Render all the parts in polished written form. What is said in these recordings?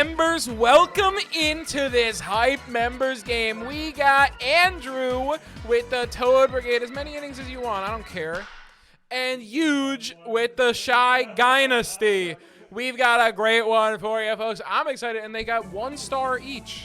members, welcome into this hype members game. We got Andrew with the Toad Brigade, as many innings as you want, I don't care. And Huge with the Shy Dynasty. We've got a great one for you, folks. I'm excited, and they got 1 star each.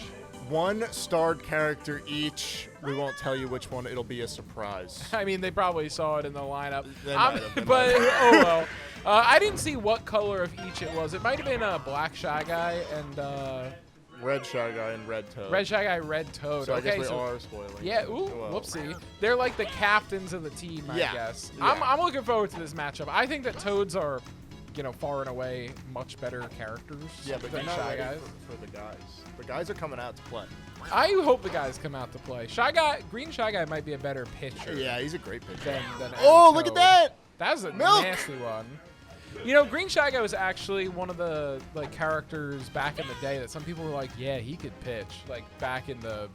1-starred character each. We won't tell you which one. It'll be a surprise. I mean, they probably saw it in the lineup. They might have, but, oh well. I didn't see what color of each it was. It might have been a black Shy Guy and... Red Shy Guy and Red Toad. Red Shy Guy, Red Toad. So okay, I guess we are spoiling. Yeah, ooh, Whoa. whoopsie. They're like the captains of the team, I guess. Yeah. I'm looking forward to this matchup. I think that Toads are, far and away much better characters than Shy Guys. For the guys. The guys are coming out to play. I hope the guys come out to play. Green Shy Guy might be a better pitcher. Yeah, he's a great pitcher. Than oh, look at that! That's a Milk! nasty one. Green Shy Guy was actually one of the characters back in the day that some people were like, yeah, he could pitch, back in the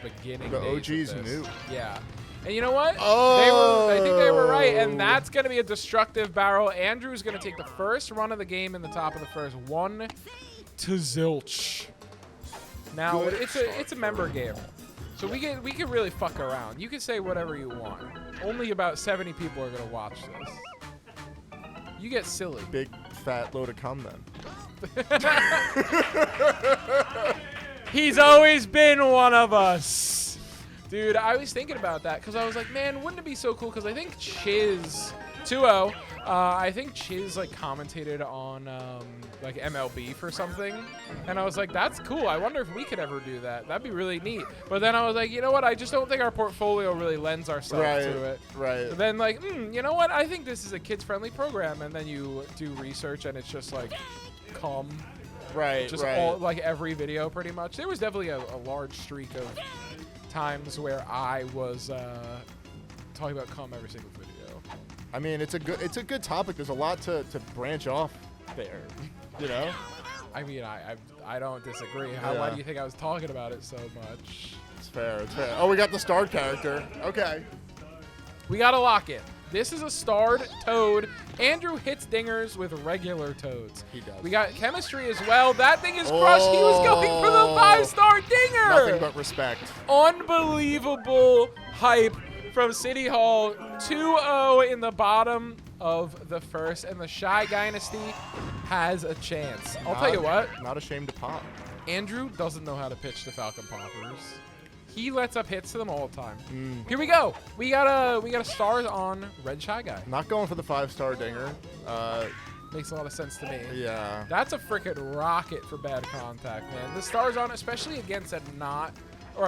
beginning days. The OGs knew. Yeah. And you know what? Oh! I think they were right, and that's going to be a destructive barrel. Andrew's going to take the first run of the game in the top of the first. 1 to zilch. Now, it's a member game, so we can really fuck around. You can say whatever you want. Only about 70 people are going to watch this. You get silly. Big fat load of cum then. He's always been one of us. Dude, I was thinking about that because I was like, man, wouldn't it be so cool? Because I think Chiz, 2-0, I think Chiz commentated on MLB for something. And I was like, that's cool. I wonder if we could ever do that. That'd be really neat. But then I was like, you know what? I just don't think our portfolio really lends ourselves to it. Right. But then you know what? I think this is a kids-friendly program. And then you do research and it's just cum. Right, just all, every video pretty much. There was definitely a large streak of times where I was talking about cum every single video. I mean, it's a good topic. There's a lot to branch off there, I mean, I don't disagree. Why do you think I was talking about it so much? It's fair. It's fair. Oh, we got the starred character. Okay. We gotta lock it. This is a starred Toad. Andrew hits dingers with regular Toads. He does. We got chemistry as well. That thing is crushed. He was going for the 5-star dinger. Nothing but respect. Unbelievable hype from City Hall. 2-0 in the bottom of the first, and the Shy Dynasty has a chance. I'll tell you what. Not ashamed to pop. Andrew doesn't know how to pitch the Falcon Poppers. He lets up hits to them all the time. Here we go. We got a stars on Red Shy Guy. Not going for the 5-star dinger. Makes a lot of sense to me. Yeah. That's a freaking rocket for bad contact, man. The stars on, especially against a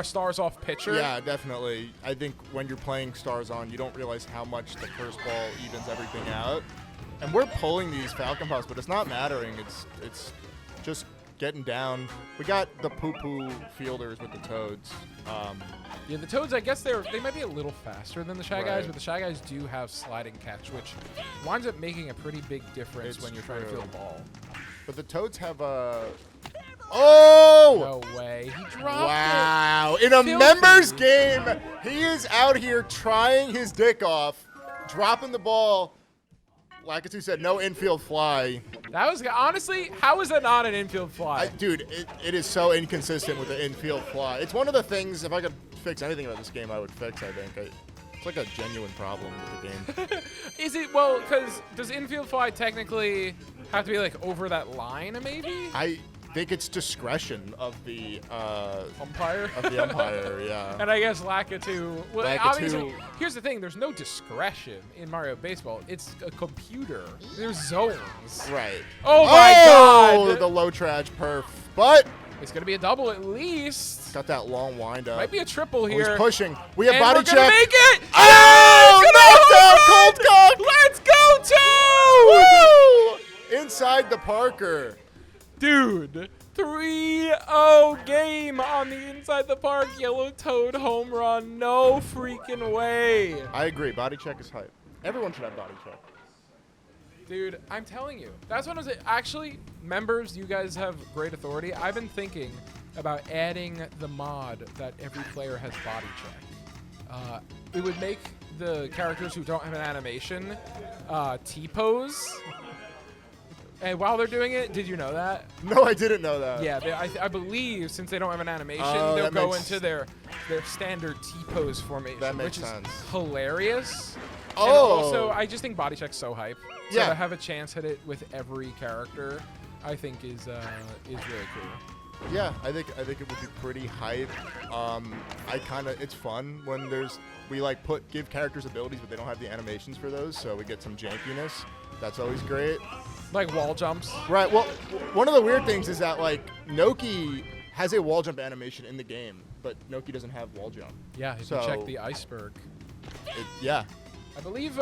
stars off pitcher. Yeah, definitely. I think when you're playing stars on, you don't realize how much the first ball evens everything out. And we're pulling these Falcon Pops, but it's not mattering. It's just getting down. We got the poo-poo fielders with the Toads. Yeah, the Toads, I guess they might be a little faster than the Shy Guys, but the Shy Guys do have sliding catch, which winds up making a pretty big difference when you're trying to field the ball. But the Toads have a... Oh! No way. He dropped it. Wow. In a members game, he is out here trying his dick off, dropping the ball. Like as you said, no infield fly. That was, honestly, how is that not an infield fly? Dude, it is so inconsistent with the infield fly. It's one of the things, if I could fix anything about this game, I would fix, I think. It's like a genuine problem with the game. Is it? Well, because does infield fly technically have to be over that line, maybe? I think it's discretion of the umpire. Yeah. And I guess Lakitu. Well, Lakitu. Obviously, here's the thing: there's no discretion in Mario Baseball. It's a computer. There's zones. Right. Oh my God! The low trash perf, but it's gonna be a double at least. Got that long wind up. Might be a triple here. He's pushing. We have and body we're check. Gonna make it! Oh! Knocked out Cold Cock! Let's go, Toad! Woo! Inside the Parker. Dude, 3-0 game on the inside the park. Yellow Toad home run. No freaking way. I agree. Body check is hype. Everyone should have body check. Dude, I'm telling you. That's what I was actually, members, you guys have great authority. I've been thinking about adding the mod that every player has body check. It would make the characters who don't have an animation T-pose. And while they're doing it, did you know that? No, I didn't know that. Yeah, I believe since they don't have an animation, Oh, they'll that go makes- into their standard T-pose formation, That makes which sense. is hilarious. Oh. And also, I just think Body Check's so hype. So Yeah. to have a chance at it with every character, I think is really cool. Yeah, I think it would be pretty hype. It's fun when we like give characters abilities, but they don't have the animations for those, so we get some jankiness. That's always great. Like wall jumps. Right. Well, one of the weird things is that like Noki has a wall jump animation in the game, but Noki doesn't have wall jump. Yeah, if So- you check the iceberg. Yeah. I believe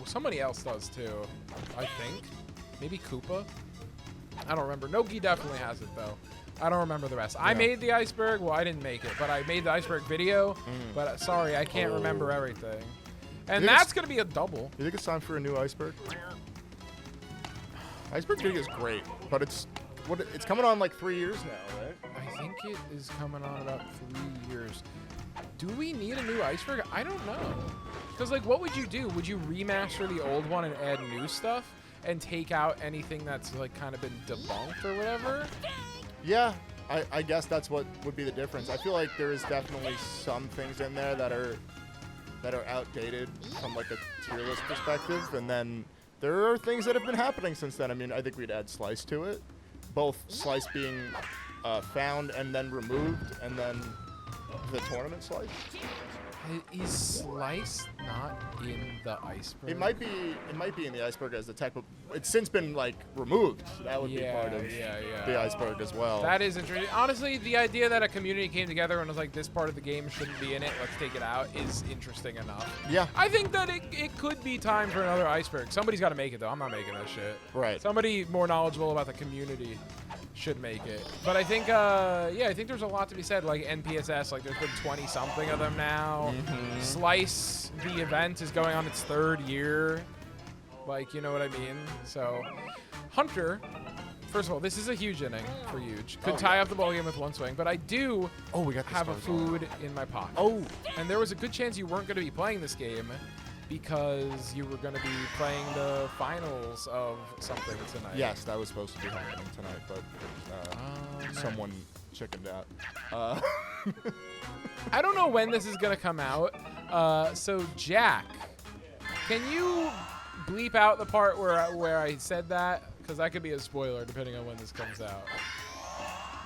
somebody else does too. I think. Maybe Koopa? I don't remember. Noki definitely has it though. I don't remember the rest. I Yeah. made the iceberg. Well, I didn't make it, but I made the iceberg video. But sorry, I can't remember everything. And think that's it's- going to be a double. You think it's time for a new iceberg? Iceberg video is great, but it's coming on like 3 years now, right? I think it is coming on about 3 years. Do we need a new iceberg? I don't know. Because, like, what would you do? Would you remaster the old one and add new stuff and take out anything that's, like, kind of been debunked or whatever? Yeah, I guess that's what would be the difference. I feel like there is definitely some things in there that are outdated from like a tier list perspective, and then there are things that have been happening since then. I mean, I think we'd add Slice to it, both Slice being found and then removed, and then the tournament Slice. Is Slice not in the iceberg? It might be in the iceberg as the tech, but it's since been like removed. So that would be part of the iceberg as well. That is interesting. Honestly, the idea that a community came together and was like, this part of the game shouldn't be in it, let's take it out, is interesting enough. Yeah. I think that it could be time for another iceberg. Somebody's got to make it, though. I'm not making that shit. Right. Somebody more knowledgeable about the community should make it. But I think, I think there's a lot to be said. Like NPSS, like there's been 20-something of them now. Slice, the event, is going on its 3rd year. Like, you know what I mean? So, Hunter, first of all, this is a huge inning for Huge. Could tie up the ball game with one swing, but I do we got the have a stars on. food in my pocket. Oh. And there was a good chance you weren't going to be playing this game because you were going to be playing the finals of something tonight. Yes, that was supposed to be happening tonight, but someone chickened out. I don't know when this is going to come out. So, Jack, can you bleep out the part where I said that? Because that could be a spoiler depending on when this comes out.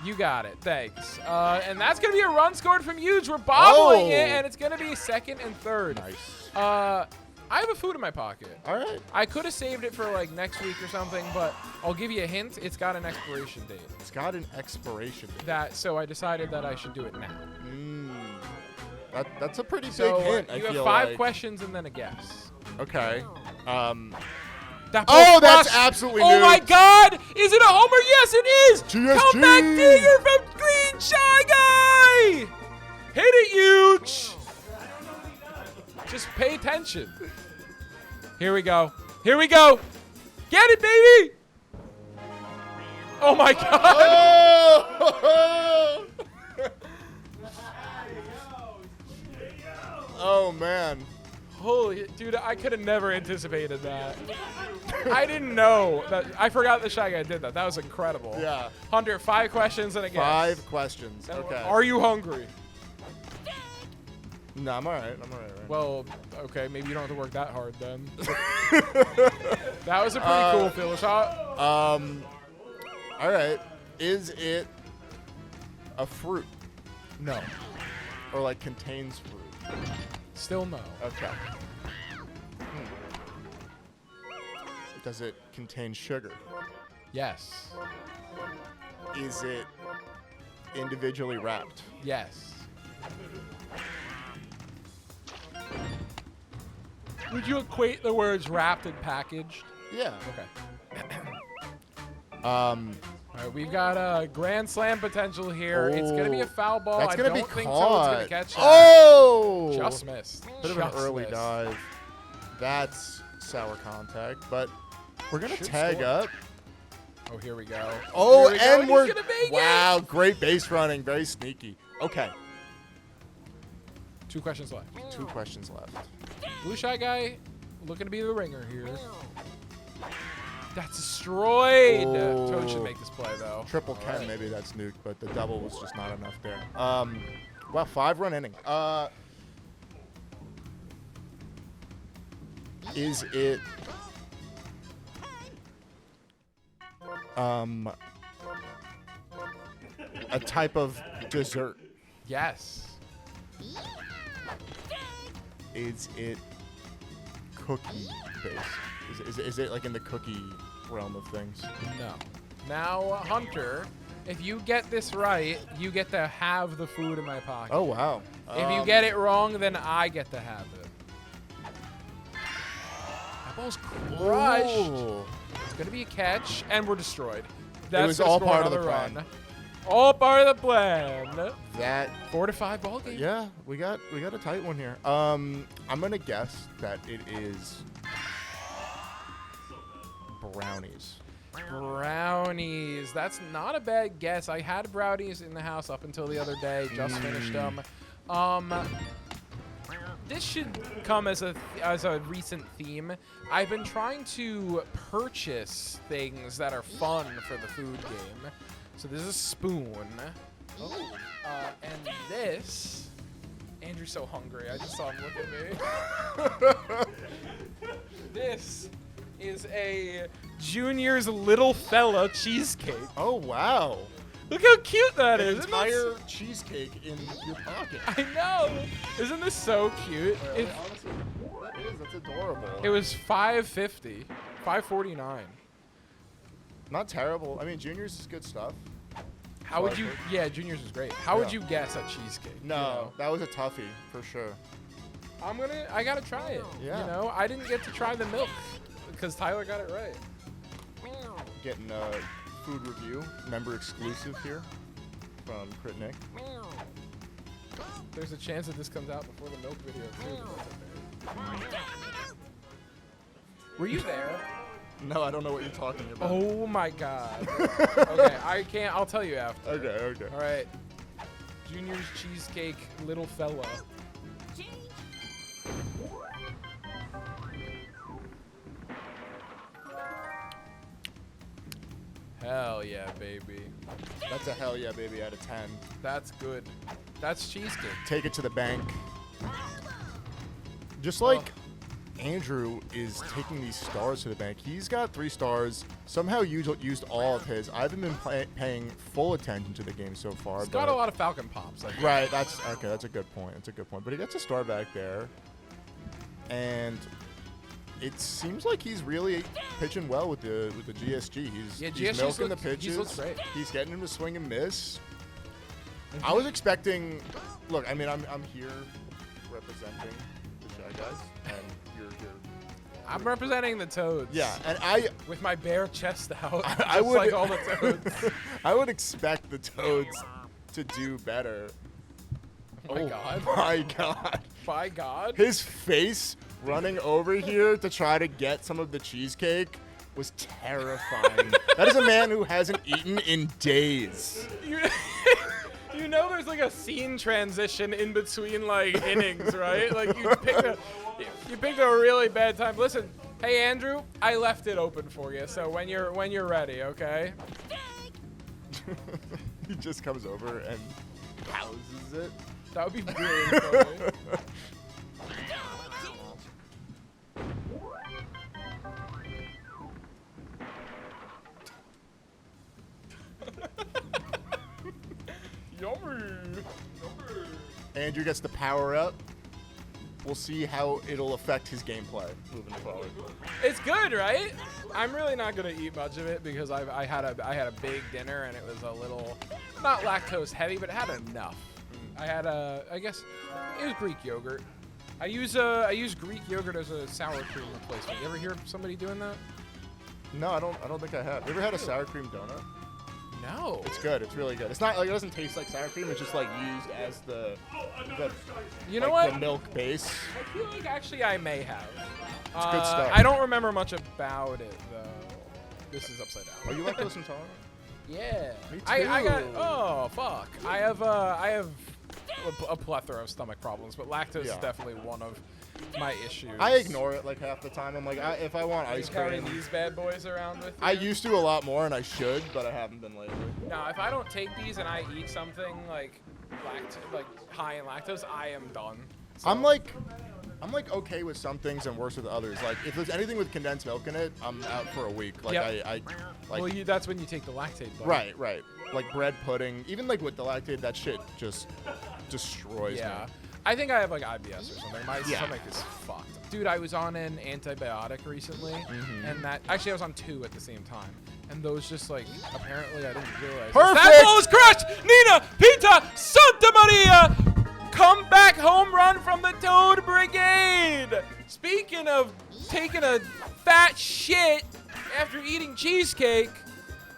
You got it. Thanks. And that's going to be a run scored from Huge. We're bobbling it, and it's going to be 2nd and 3rd. Nice. I have a food in my pocket. All right. I could have saved it for like next week or something, but I'll give you a hint. It's got an expiration date. It's got an expiration date. So I decided that I should do it now. That's a pretty So big hint. you I have feel 5 like. questions and then a guess. Okay. That Oh, book that's crushed. absolutely Oh new. my God! Is it a homer? Yes, it is. GSG. Come back, Digger from Green Shy Guy. Hit it, Huge. Just pay attention. Here we go. Here we go. Get it, baby. Oh my God. Oh! Oh man. Holy, dude, I could have never anticipated that. I didn't know that. I forgot the Shy Guy did that. That was incredible. Yeah. Hunter, 5 questions and a guess. 5 questions. Okay. Are you hungry? No, I'm all right. Right? Well, okay, maybe you don't have to work that hard then. That was a pretty cool filler shot. All right. Is it a fruit? No. Or like contains fruit? Still no. Okay. Does it contain sugar? Yes. Is it individually wrapped? Yes. Would you equate the words wrapped and packaged? Yeah. Okay. All right, we've got a grand slam potential here. It's going to be a foul ball. That's I gonna don't be think caught. someone's going to catch that. Oh! Just missed. Bit of an Just early missed. dive. That's sour contact, but we're gonna Should tag score. up. Oh, here we go. Oh, Here we go, and he's we're gonna make wow, it. great base running, very sneaky. Okay, 2 questions left. 2 questions left. Blue Shy Guy looking to be the ringer here. That's destroyed. Oh. Toad should make this play, though. Triple Ken, maybe that's nuked, but the double was just not enough there. Wow, 5-run inning. Is it a type of dessert? Yes. Is it cookie based? Is it like in the cookie realm of things? No. Now, Hunter, if you get this right, you get to have the food in my pocket. Oh wow! If you get it wrong, then I get to have it. That ball's crushed. Ooh. It's gonna be a catch, and we're destroyed. It was all part of the run. plan. All part of the plan. That 4-5 ball game. yeah, we got a tight one here. I'm gonna guess that it is brownies. Brownies. That's not a bad guess. I had brownies in the house up until the other day. Just finished them. This should come as a recent theme. I've been trying to purchase things that are fun for the food game. So this is a spoon. Oh. And this. Andrew's so hungry. I just saw him look at me. This is a Junior's little fella cheesecake. Oh wow! Look how cute that An is. Isn't that entire cheesecake in your pocket. I know. Isn't this so cute? Honestly, that is. That's adorable. It was $5.50, $5.49. Not terrible. I mean, Junior's is good stuff. How would you? Yeah, Junior's is great. How would you guess at cheesecake? No, You know? that was a toughie for sure. I gotta try it. Yeah. You know, I didn't get to try the milk because Tyler got it right. Getting a food review, member exclusive here from Crit Nick. There's a chance that this comes out before the milk video too. but that's okay. Were you there? No, I don't know what you're talking about. Oh my God. Okay, I can't. I'll tell you after. Okay. All right. Junior's cheesecake, little fella. Hell yeah, baby. That's a hell yeah, baby, out of 10. That's good. That's cheesecake. Take it to the bank. Just like Andrew is taking these stars to the bank. He's got 3 stars. Somehow used all of his. I haven't been paying full attention to the game so far. He's got a lot of Falcon Pops. I think. Right, that's okay. That's a good point. But he gets a star back there, and it seems like he's really pitching well with the GSG. He's milking the pitches. He looks great. He's getting him to swing and miss. I was expecting. Look, I mean, I'm here representing the Shy Guys, and you're here. I'm representing the Toads. Yeah, and with my bare chest out. I would like all the Toads. I would expect the Toads to do better. Oh my God. My God. By God. His face running over here to try to get some of the cheesecake was terrifying. That is a man who hasn't eaten in days. You know there's like a scene transition in between like innings, right? Like you picked a really bad time. Listen, hey Andrew, I left it open for you. So when you're ready, okay? He just comes over and houses it. That would be really funny. Yummy. Andrew gets the power up. We'll see how it'll affect his gameplay moving forward. It's good, right? I'm really not gonna eat much of it because I had a big dinner and it was a little not lactose heavy, but it had enough. I guess it was Greek yogurt. I use Greek yogurt as a sour cream replacement. You ever hear of somebody doing that? No, I don't think I have. You ever had a sour cream donut? No. It's good. It's really good. It's not like it doesn't taste like sour cream. It's just like used as the you know like what? the milk base. I feel like actually I may have. It's good stuff. I don't remember much about it though. This is upside down. Are you lactose intolerant? Yeah. Me too. I got. Oh fuck. I have a plethora of stomach problems, but lactose is definitely one of. my issues. I ignore it like half the time. I'm like, if I want You ice carry cream. these bad boys around with you? I used to a lot more, and I should, but I haven't been lately. No, if I don't take these and I eat something like high in lactose, I am done. So, I'm like okay with some things and worse with others. Like if there's anything with condensed milk in it, I'm out for a week. Like Yep. I like. well, that's when you take the lactate. Buddy. Right. Like bread pudding, even like with the lactate, that shit just destroys Yeah. me. I think I have like IBS or something. My Yeah. stomach is fucked. Dude, I was on an antibiotic recently, and actually I was on 2 at the same time. And those just like, apparently I didn't realize. Perfect! That ball is crushed! Nina, Pita, Santa Maria! Come back home run from the Toad Brigade! Speaking of taking a fat shit after eating cheesecake,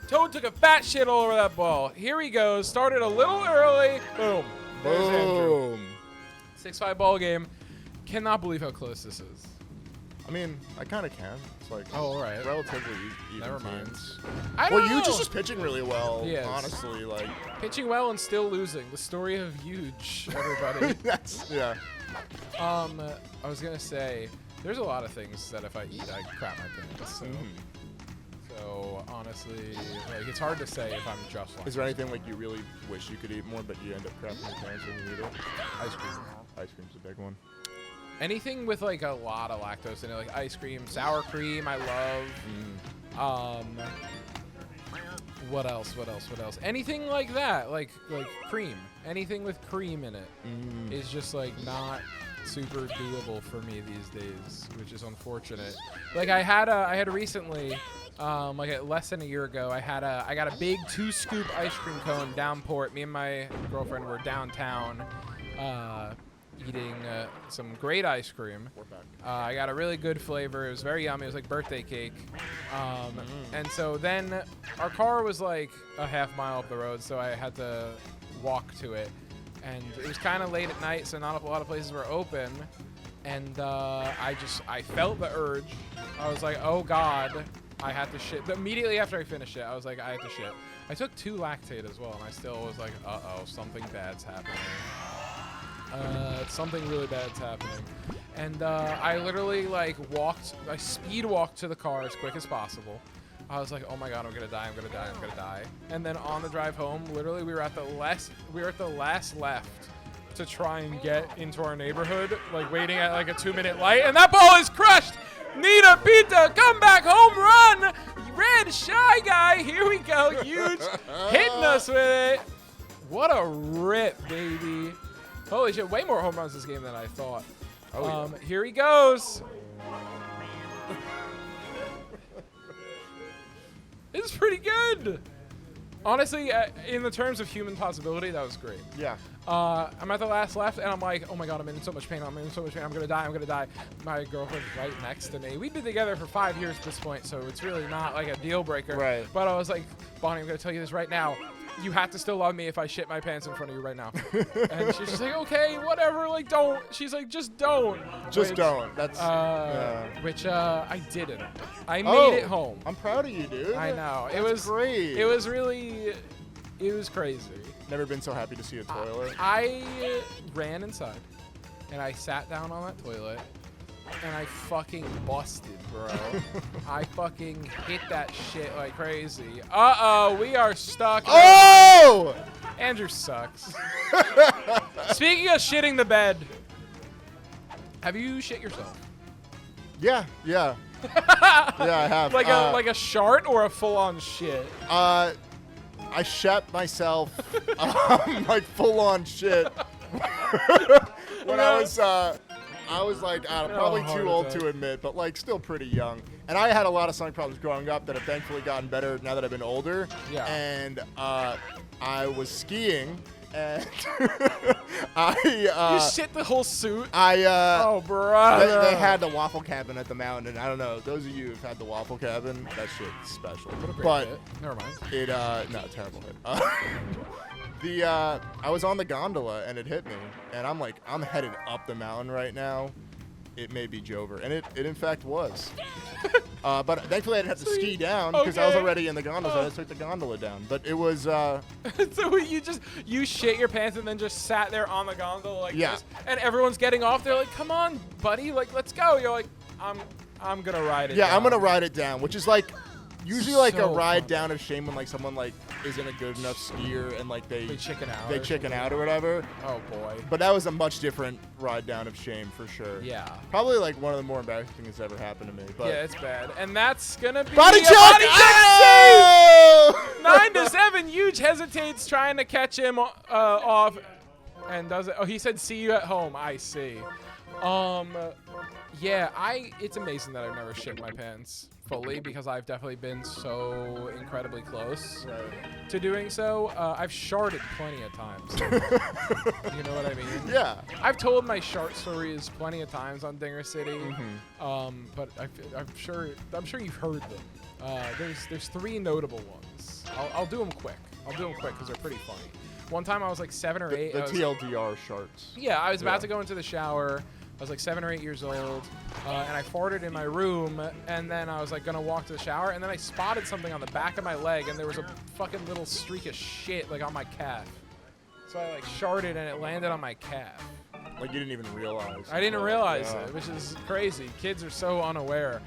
Toad took a fat shit all over that ball. Here he goes. Started a little early. Boom. There's Andrew. Boom. 6-5 ball game. Cannot believe how close this is. I mean, I kind of can. It's like Oh, all right. relatively even Never mind. teams. I don't Well, know. Huge is just pitching really well. He is. Honestly, like Pitching well and still losing. The story of Huge, everybody. that's yeah. I was gonna say, there's a lot of things that if I eat, I crap my pants. So, so honestly, like it's hard to say if I'm just like Is there anything like you really wish you could eat more, but you end up crapping your pants when you eat it? ice cream. Ice cream's a big one. Anything with like a lot of lactose in it, like ice cream, sour cream, I love. What else? Anything like that, like cream. Anything with cream in it is just like not super doable for me these days, which is unfortunate. Like I had recently, like less than a year ago, I got a big 2-scoop ice cream cone downport. Me and my girlfriend were downtown, eating some great ice cream. We're back. I got a really good flavor. It was very yummy. It was like birthday cake. And so then our car was like a half mile up the road, so I had to walk to it. And it was kind of late at night, so not a lot of places were open. And I felt the urge. I was like, oh God, I had to shit. But immediately after I finished it, I was like, I had to shit. I took 2 lactate as well, and I still was like, uh-oh, something bad's happening. Something really bad's happening. And I literally like I speed walked to the car as quick as possible. I was like, oh my God, I'm gonna die. And then on the drive home, literally we were at the last left to try and get into our neighborhood, like waiting at like a 2-minute light, and that ball is crushed! Nina Pita, come back home run! Red Shy Guy, here we go, Huge, hitting us with it. What a rip, baby. Holy shit, way more home runs this game than I thought. Oh, yeah. Here he goes. This is pretty good. Honestly, in the terms of human possibility, that was great. Yeah. I'm at the last left, and I'm like, oh my God, I'm in so much pain. I'm gonna die. My girlfriend's right next to me. We've been together for 5 years at this point, so it's really not like a deal breaker. Right. But I was like, Bonnie, I'm gonna tell you this right now. You have to still love me if I shit my pants in front of you right now. And she's just like, okay, whatever, like don't. She's like, just don't. Just don't. That's Which I didn't. I made it home. I'm proud of you, dude. I know. That's It was great. It was really, it was crazy. Never been so happy to see a toilet. I ran inside, and I sat down on that toilet, and I fucking busted, bro. I fucking hit that shit like crazy. Uh-oh, we are stuck. Oh! Andrew sucks. Speaking of shitting the bed, have you shit yourself? Yeah. Yeah, I have. Like a shart or a full-on shit? I shat myself, like full-on shit. When I was like, probably heart too old attack. to admit, but like still pretty young. And I had a lot of stomach problems growing up that have thankfully gotten better now that I've been older. Yeah. And I was skiing, and You shit the whole suit? oh, brother. they had the waffle cabin at the mountain, and I don't know. Those of you who've had the waffle cabin, that shit's special. Great But hit. Never mind. it no, terrible hit. I was on the gondola and it hit me, and I'm headed up the mountain right now. It may be Jover, and it in fact was. But thankfully I didn't have to ski down because I was Okay. already in the gondola, so I just took the gondola down. But it was, So you shit your pants and then just sat there on the gondola like Yeah. this, and everyone's getting off. They're like, "Come on, buddy, like let's go." You're like, "I'm gonna ride it." yeah, down. I'm gonna ride it down, which is like usually like a So ride fun. down of shame when like someone like isn't a good enough skier and like they chicken out. they or chicken something. out or whatever. Oh boy. But that was a much different ride down of shame for sure. Yeah. Probably like one of the more embarrassing things that's ever happened to me. But Yeah, it's bad, and that's gonna be body a check! Body check save! Oh! 9-7. Huge hesitates trying to catch him off, and does it. Oh, he said, "See you at home." I see. Yeah, it's amazing that I've never shit my pants fully because I've definitely been so incredibly close to doing so. I've sharted plenty of times. You know what I mean? Yeah. I've told my shart stories plenty of times on Dinger City, but I'm sure you've heard them. There's 3 notable ones. I'll do them quick. Because they're pretty funny. One time I was like 7 or 8. The TLDR sharts. Yeah, I was about to go into the shower. I was like 7 or 8 years old, and I farted in my room, and then I was like gonna walk to the shower, and then I spotted something on the back of my leg, and there was a fucking little streak of shit like on my calf. So I like sharted, and it landed on my calf. Like you didn't even realize. I didn't realize Yeah. it, which is crazy. Kids are so unaware.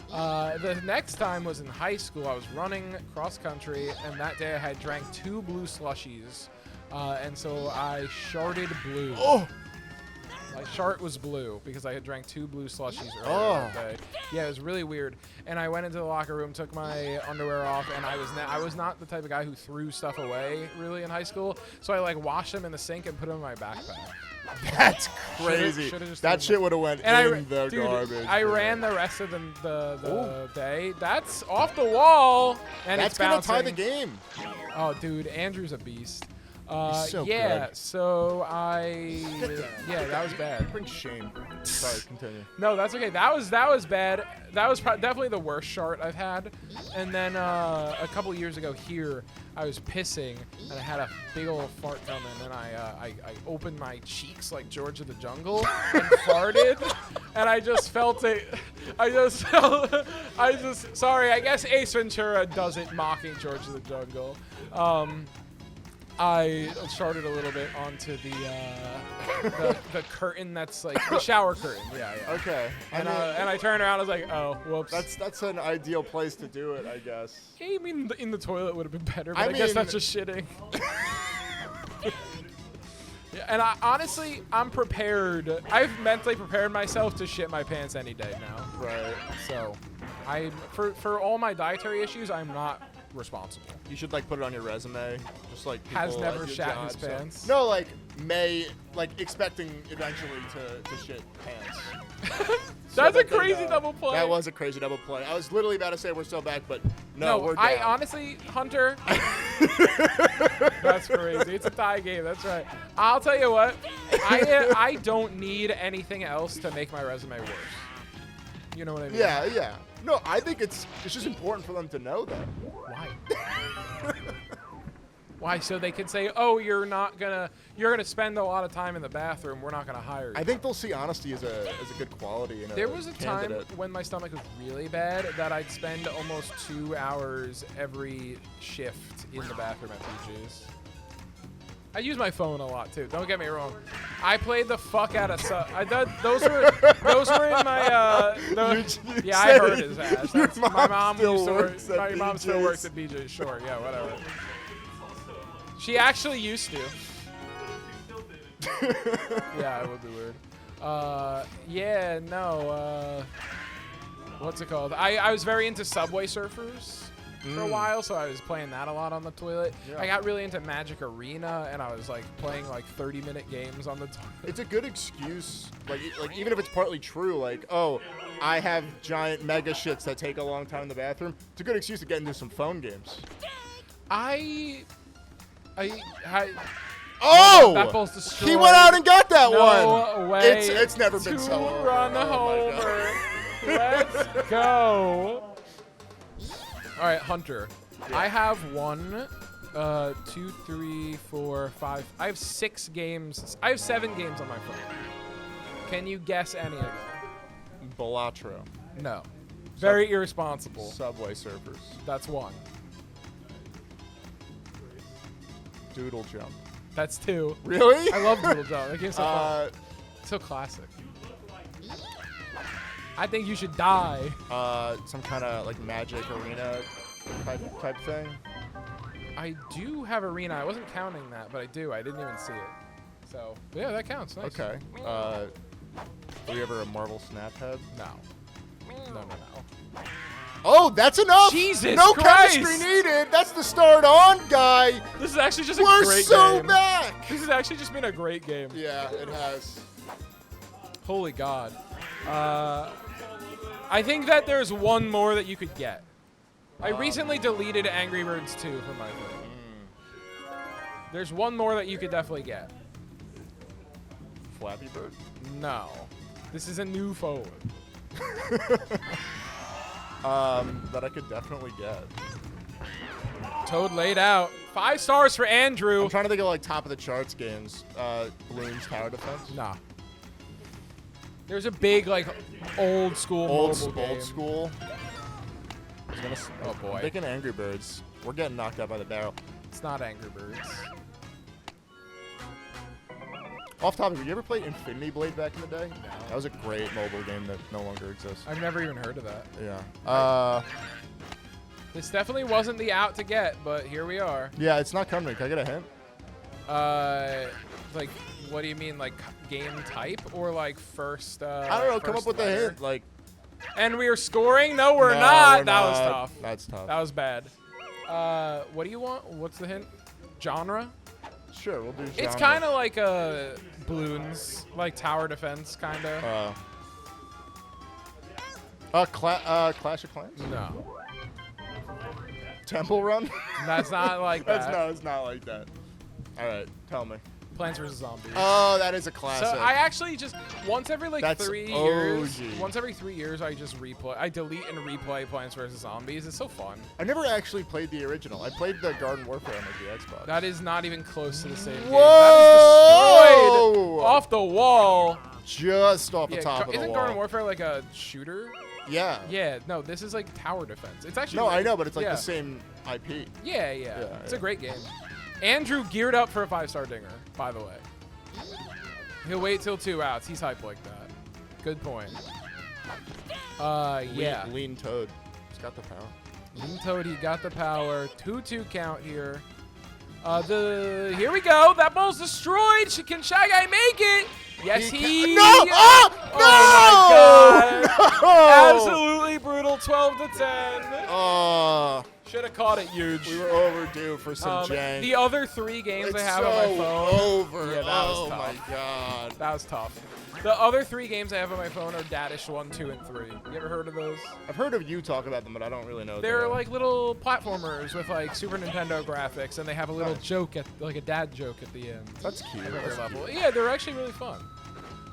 The next time was in high school. I was running cross country, and that day I had drank 2 blue slushies, and so I sharted blue. Oh. My shart was blue because I had drank 2 blue slushies earlier Oh. that day. Yeah, it was really weird. And I went into the locker room, took my underwear off, and I was not the type of guy who threw stuff away really in high school. So I like washed them in the sink and put them in my backpack. That's crazy. Should've just That done shit would have went And in the dude, garbage. I bro. ran the rest of the day. That's off the wall, and That's it's gonna bouncing. tie the game. Oh, dude, Andrew's a beast. He's so yeah, good. so yeah, that was bad. Brings shame. Sorry, continue. No, that's okay. That was bad. That was definitely the worst shart I've had. And then a couple years ago here, I was pissing and I had a big old fart coming, and I opened my cheeks like George of the Jungle and farted, and I just felt it. Sorry. I guess Ace Ventura does it mocking George of the Jungle. I sharted a little bit onto the curtain that's like the shower curtain. Yeah. Okay. And I turned around. I was like, oh, whoops. That's an ideal place to do it, I guess. Yeah, I mean, in the toilet would have been better, but I I guess mean- that's just shitting. Yeah, and honestly, I'm prepared. I've mentally prepared myself to shit my pants any day now. Right. So, for all my dietary issues, I'm not responsible. You should like put it on your resume, just like Has people never at your shat job, his so- pants. No, like expecting eventually to shit pants. So That's a that they crazy know. double play. That was a crazy double play. I was literally about to say we're still back, but no, we're down. I honestly, Hunter, that's crazy. It's a tie game. That's right. I'll tell you what. I don't need anything else to make my resume worse. You know what I mean? Yeah. No, I think it's just important for them to know that. Why? Why? So they can say, "Oh, you're gonna spend a lot of time in the bathroom. We're not gonna hire you." I think they'll see honesty as a good quality. In There was a time candidate. when my stomach was really bad that I'd spend almost 2 hours every shift in the bathroom at PG's. I use my phone a lot too. Don't get me wrong. I played the fuck out of those were in my You yeah. I said heard his ass. your That's, my mom still used to work. works at My mom still BJ's. works at BJ's. Sure, yeah, whatever. She actually used to. Yeah, it would be weird. Yeah, no. What's it called? I was very into Subway Surfers for a while, so I was playing that a lot on the toilet. Yeah. I got really into Magic Arena, and I was like playing like 30-minute games on the toilet. It's a good excuse, like even if it's partly true, like, oh, I have giant mega shits that take a long time in the bathroom. It's a good excuse to get into some phone games. Oh! That ball's destroyed. He went out and got that No one. way. It's never been so. Two-run Oh my homer. Let's go. All right, Hunter. Yeah. I have 1, 2, 3, 4, 5. I have 6 games. I have 7 games on my phone. Can you guess any of them? Balatro. No. Very irresponsible. Subway Surfers. That's one. Doodle Jump. That's two. Really? I love Doodle Jump. That game's so fun. So classic. I think you should die. Some kind of like Magic Arena type thing. I do have Arena. I wasn't counting that, but I do. I didn't even see it. So, yeah, that counts. Nice. Okay. Were you ever a Marvel Snaphead? No. No. Oh, that's enough. Jesus no Christ. chemistry needed. That's the start on, guy. This is actually just a We're great so game. back. This has actually just been a great game. Yeah, it has. Holy God. I think that there's one more that you could get. I recently deleted Angry Birds 2 from my phone. There's one more that you could definitely get. Flappy Bird? No. This is a new phone. That I could definitely get. Toad laid out. 5 stars for Andrew. I'm trying to think of like top of the charts games. Bloons Tower Defense. Nah. There's a big like old school mobile game. Old school. Oh boy. I'm thinking Angry Birds. We're getting knocked out by the barrel. It's not Angry Birds. Off topic, did you ever play Infinity Blade back in the day? No. That was a great mobile game that no longer exists. I've never even heard of that. Yeah. This definitely wasn't the out to get, but here we are. Yeah, it's not coming. Can I get a hint? Like, what do you mean, like game type or like first? I don't know. Come up with a hint. Like. And we are scoring? No, we're No, not. we're That was not. tough. That's tough. That was bad. What do you want? What's the hint? Genre? Sure, we'll do genre. It's kind of like a Bloons, like tower defense, kind of. Clash of Clans? No. Temple Run? That's not like that. No, it's not like that. All right, tell me. Plants vs. Zombies. Oh, that is a classic. So I actually just once every like That's 3 years. OG. Once every 3 years, I just replay. I delete and replay Plants vs. Zombies. It's so fun. I never actually played the original. I played the Garden Warfare on like, the Xbox. That is not even close to the same game. Whoa! That is destroyed off the wall. Just off the top of the Isn't wall. Garden Warfare like a shooter? Yeah. Yeah. No, this is like tower defense. It's actually. No, I know, but it's like yeah. the same IP. Yeah. It's a great game. Andrew geared up for a 5-star dinger, by the way. He'll wait till 2 outs. He's hyped like that. Good point. Yeah. Lean Toad. He's got the power. Lean Toad, he got the power. 2-2 count here. Here we go. That ball's destroyed. Can Shy Guy make it? Yes, he. No! Oh! Oh No! my God. No! Absolutely brutal. 12-10. Oh. Should have caught it huge. We were overdue for some jank. The other 3 games It's I have so on my phone. over. Yeah, that was oh tough. my God. That was tough. The other 3 games I have on my phone are Dadish 1, 2, and 3. You ever heard of those? I've heard of you talk about them, but I don't really know. They're like little platformers with like Super Nintendo graphics, and they have a little Nice. joke at like a dad joke at the end. That's cute. Of every That's level. cute. Yeah, they're actually really fun.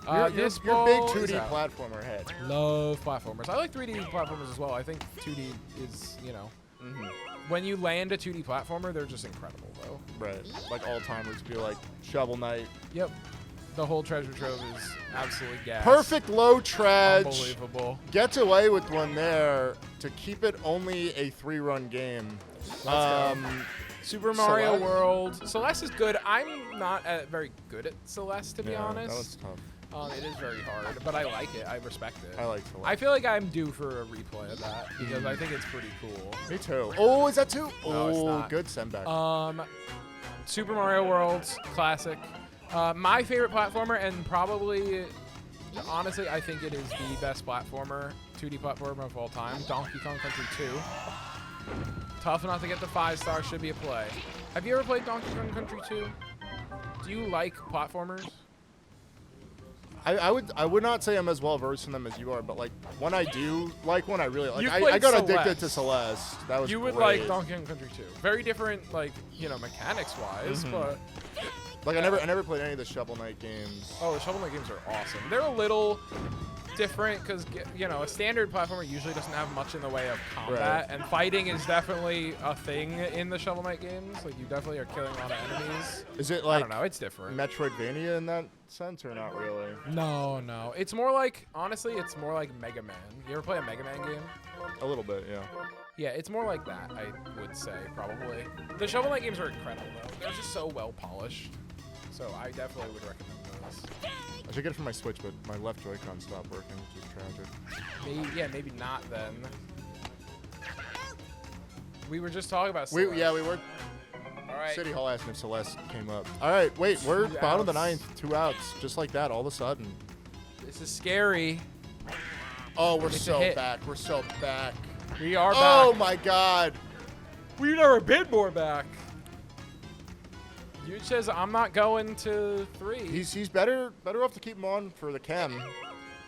You're This big ball is 2D out. platformer head. Love platformers. I like 3D platformers as well. I think 2D is, you know, when you land a 2D platformer, they're just incredible, though. Right. Like all timers be like Shovel Knight. Yep. The whole treasure trove is absolutely gas. Perfect low trad. Unbelievable. Gets away with one there to keep it only a 3-run game. Let's go. Super Mario Celeste? World. Celeste is good. I'm not very good at Celeste, to be Yeah, honest. that was tough. It is very hard, but I like it. I respect it. I like Celeste. I feel like I'm due for a replay of that because I think it's pretty cool. Me too. Oh, is that 2? No, it's Oh, not. good send back. Super Mario World, classic. My favorite platformer, and probably, honestly, I think it is the best platformer, 2D platformer of all time, Donkey Kong Country 2. Tough enough to get the 5-star, should be a play. Have you ever played Donkey Kong Country 2? Do you like platformers? I would not say I'm as well versed in them as you are, but like when I do like one, I really like. You've I played got Celeste. addicted to Celeste. That was You would great. like Donkey Kong Country 2. Very different, like, you know, mechanics-wise, but... Like I never played any of the Shovel Knight games. Oh, the Shovel Knight games are awesome. They're a little different because, you know, a standard platformer usually doesn't have much in the way of combat, and fighting is definitely a thing in the Shovel Knight games. Like, you definitely are killing a lot of enemies. Is it I like don't know. It's different. Metroidvania in that sense or not really? No, no. It's more like, honestly, it's more like Mega Man. You ever play a Mega Man game? A little bit, yeah. Yeah, it's more like that, I would say, probably. The Shovel Knight games are incredible, though. They're just so well polished. So I definitely would recommend those. I should get it for my Switch, but my left Joy-Con stopped working, which is tragic. Maybe, yeah, maybe not then. We were just talking about Celeste. We were. All right. City Hall asked if Celeste came up. All right, wait, we're 2 bottom of the outs. 9th, 2 outs, just like that, all of a sudden. This is scary. Oh, we're It's a so hit. back. We're so back. We are Oh back. my God. We've never been more back. You says I'm not going to 3. He's better off to keep him on for the chem.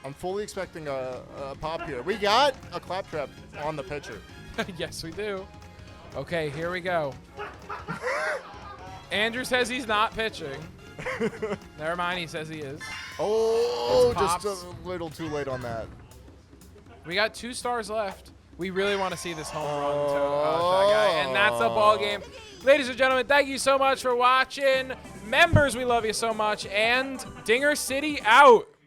I'm fully expecting a pop here. We got a claptrap on the pitcher. Yes, we do. Okay, here we go. Andrew says he's not pitching. Never mind, he says he is. Oh, It's just pops. a little too late on that. We got 2 stars left. We really want to see this home run to Shy Guy, and that's the ball game. Ladies and gentlemen, thank you so much for watching. Members, we love you so much. And Dinger City out.